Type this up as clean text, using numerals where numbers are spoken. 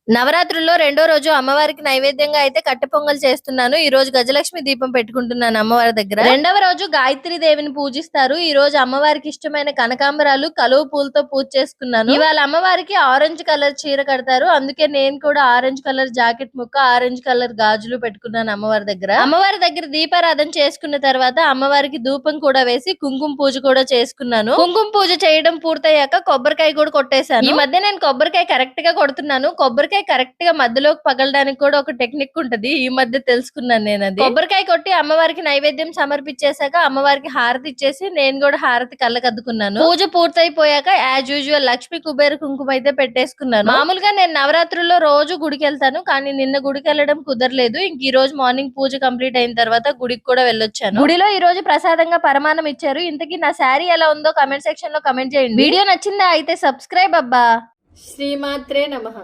నవరాత్రుల్లో రెండో రోజు అమ్మవారికి నైవేద్యంగా అయితే కట్టె పొంగల్ చేస్తున్నాను. ఈ రోజు గజలక్ష్మి దీపం పెట్టుకుంటున్నాను అమ్మవారి దగ్గర. రెండవ రోజు గాయత్రి దేవిని పూజిస్తారు. ఈ రోజు అమ్మవారికి ఇష్టమైన కనకాంబరాలు, కలువ పూలతో పూజ చేసుకున్నాను. ఇవాళ అమ్మవారికి ఆరెంజ్ కలర్ చీర కడతారు. అందుకే నేను కూడా ఆరెంజ్ కలర్ జాకెట్ ముక్క, ఆరెంజ్ కలర్ గాజులు పెట్టుకున్నాను అమ్మవారి దగ్గర. అమ్మవారి దగ్గర దీపారాధన చేసుకున్న తర్వాత అమ్మవారికి ధూపం కూడా వేసి కుంకుమ పూజ కూడా చేసుకున్నాను. కుంకుమ పూజ చేయడం పూర్తయ్యాక కొబ్బరికాయ కూడా కొట్టేశాను. ఈ మధ్య నేను కొబ్బరికాయ కరెక్ట్ గా కొడుతున్నాను. కొబ్బరికాయ కరెక్ట్ గా మధ్యలోకి పగలడానికి కూడా ఒక టెక్నిక్ ఉంటది. ఈ మధ్య తెలుసుకున్నాను నేను అది. కొబ్బరికాయ కొట్టి అమ్మవారికి నైవేద్యం సమర్పించేశాక అమ్మవారికి హారతి ఇచ్చేసి నేను కూడా హారతి కళ్ళకద్దుకున్నాను. పూజ పూర్తయిపోయాక యాజ్ యూజువల్ లక్ష్మి కుబేర కుంకుమ అయితే పెట్టేసుకున్నాను. మామూలుగా నేను నవరాత్రుల్లో రోజు గుడికి వెళ్తాను, కానీ నిన్న గుడికి వెళ్ళడం కుదరలేదు. ఇంక ఈ రోజు మార్నింగ్ పూజ కంప్లీట్ అయిన తర్వాత గుడికి కూడా వెళ్ళొచ్చాను. గుడిలో ఈ రోజు ప్రసాదంగా పరమానం ఇచ్చారు. ఇంతకీ నా శారీ ఎలా ఉందో కమెంట్ సెక్షన్ లో కమెంట్ చేయండి. వీడియో నచ్చిందా అయితే సబ్స్క్రైబ్ అబ్బా. శ్రీమాత్రే నమః.